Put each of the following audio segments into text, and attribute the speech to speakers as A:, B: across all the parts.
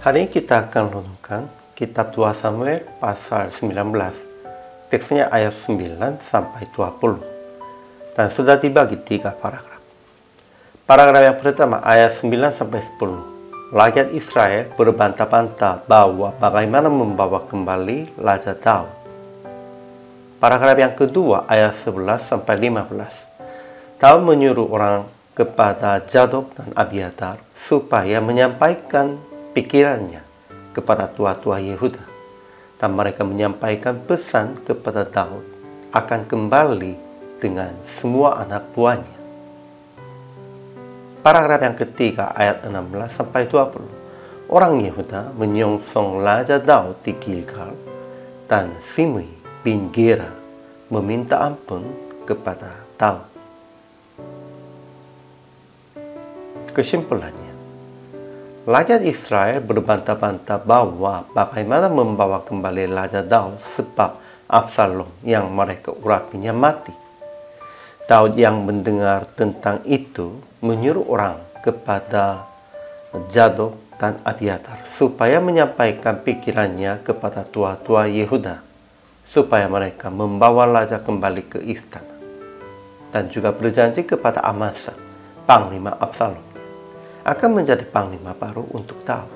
A: Hari ini kita akan renungkan kitab 2 Samuel pasal 19. Teksnya ayat 9 sampai 20. Dan sudah dibagi 3 paragraf. Paragraf yang pertama ayat 9 sampai 10. Rakyat Israel berbantah-bantah bahwa bagaimana membawa kembali Raja Daud. Paragraf yang kedua ayat 11 sampai 15. Daud menyuruh orang kepada Zadok dan Abiatar supaya menyampaikan pikirannya kepada tua-tua Yehuda, dan mereka menyampaikan pesan kepada Daud akan kembali dengan semua anak buahnya. Paragraf yang ketiga ayat 16 sampai 20. Orang Yehuda menyongsong Raja Daud di Gilgal, dan Simei bin Gera meminta ampun kepada Daud. Kesimpulannya, rakyat Israel berbantah-bantah bahwa bagaimana membawa kembali Raja Daud sebab Absalom yang mereka urapinya mati. Daud yang mendengar tentang itu menyuruh orang kepada Zadok dan Abiatar supaya menyampaikan pikirannya kepada tua-tua Yehuda supaya mereka membawa raja kembali ke istana, dan juga berjanji kepada Amasa, panglima Absalom, akan menjadi panglima baru untuk Daud.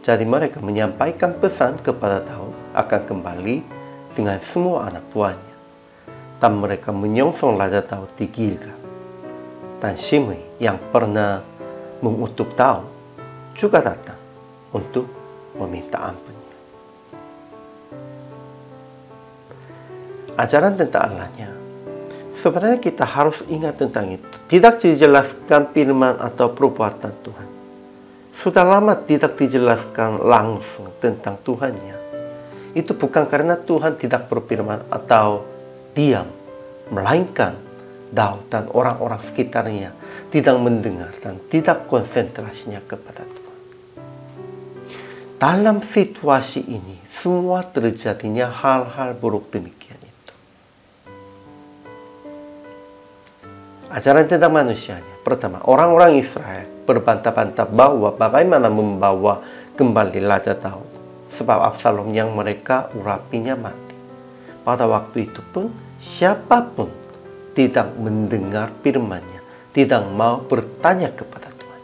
A: Jadi mereka menyampaikan pesan kepada Daud akan kembali dengan semua anak buahnya, dan mereka menyongsong Raja Daud di Gilgal. Dan Simei yang pernah mengutuk Daud juga datang untuk meminta ampunnya. Ajaran tentang Allahnya, sebenarnya kita harus ingat tentang itu. Tidak dijelaskan firman atau perbuatan Tuhan. Sudah lama tidak dijelaskan langsung tentang Tuhannya. Itu bukan karena Tuhan tidak berfirman atau diam, melainkan Daud dan orang-orang sekitarnya tidak mendengar dan tidak konsentrasinya kepada Tuhan. Dalam situasi ini, semua terjadinya hal-hal buruk demikian itu. Ajaran tentang manusianya. Pertama, orang-orang Israel berbantah-bantah bahwa bagaimana membawa kembali Raja Daud sebab Absalom yang mereka urapinya mati. Pada waktu itu pun siapapun tidak mendengar firman-Nya, tidak mau bertanya kepada Tuhan.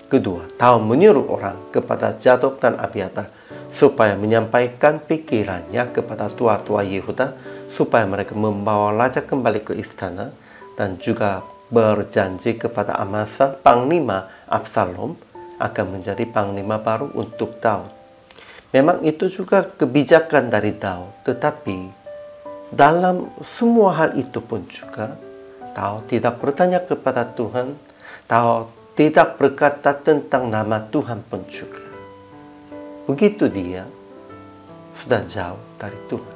A: Kedua, Daud menyuruh orang kepada Zadok dan Abiatar supaya menyampaikan pikirannya kepada tua-tua Yehuda supaya mereka membawa raja kembali ke istana, dan juga berjanji kepada Amasa, panglima Absalom, akan menjadi panglima baru untuk Daud. Memang itu juga kebijakan dari Daud, tetapi dalam semua hal itu pun juga Daud tidak bertanya kepada Tuhan, Daud tidak berkata tentang nama Tuhan pun juga. Begitu dia sudah jauh dari Tuhan.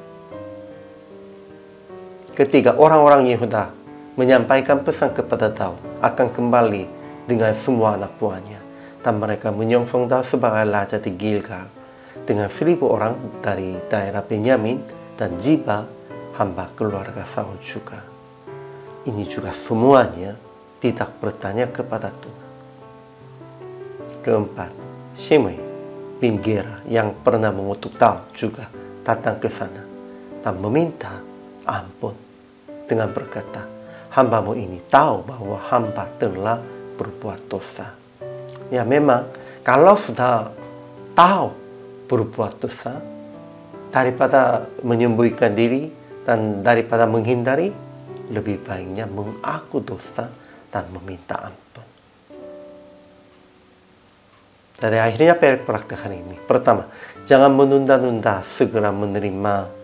A: Ketiga, orang-orang Yehuda menyampaikan pesan kepada Daud akan kembali dengan semua anak buahnya, dan mereka menyongsong Daud sebagai raja di Gilgal dengan 1.000 orang dari daerah Benyamin dan Ziba, hamba keluarga Saul juga. Ini juga semuanya tidak bertanya kepada Tuhan. Keempat, Simei bin Gera yang pernah mengutuk Daud juga datang ke sana dan meminta ampun dengan berkata, "Hambamu ini tahu bahwa hamba telah berbuat dosa." Ya, memang kalau sudah tahu berbuat dosa, daripada menyembunyikan diri dan daripada menghindari, lebih baiknya mengaku dosa dan meminta ampun. Dari akhirnya praktek hari ini. Pertama, jangan menunda-nunda segera menerima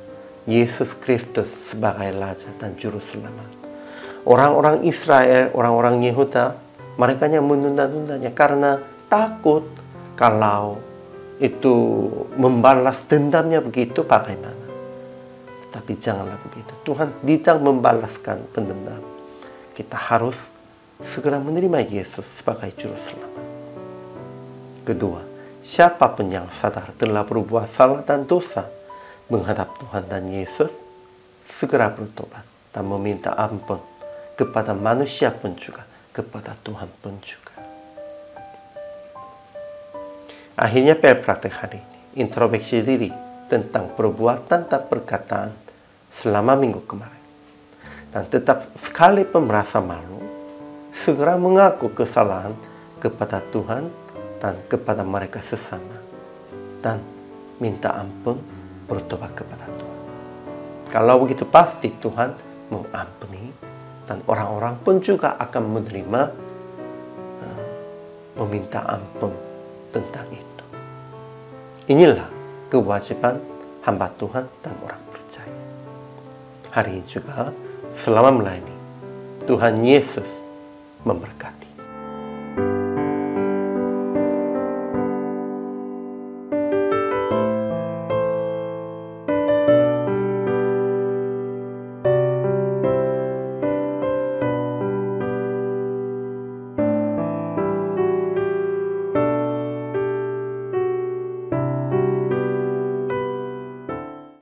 A: Yesus Kristus sebagai Raja dan Juru Selamat. Orang-orang Israel, orang-orang Yehuda, mereka yang menunda-nundanya karena takut kalau itu membalas dendamnya begitu bagaimana. Tapi janganlah begitu. Tuhan tidak membalaskan pendendam. Kita harus segera menerima Yesus sebagai Juru Selamat. Kedua, siapapun yang sadar telah berbuat salah dan dosa menghadap Tuhan dan Yesus, segera bertobat dan meminta ampun kepada manusia pun juga, kepada Tuhan pun juga. Akhirnya praktek hari ini, introspeksi diri tentang perbuatan dan perkataan selama minggu kemarin. Dan tetap sekalipun merasa malu, segera mengaku kesalahan kepada Tuhan dan kepada mereka sesama. Dan minta ampun, bertobat kepada Tuhan. Kalau begitu pasti Tuhan mengampuni dan orang-orang pun juga akan menerima meminta ampun tentang itu. Inilah kewajiban hamba Tuhan dan orang percaya. Hari ini juga selama melayani, Tuhan Yesus memberkati.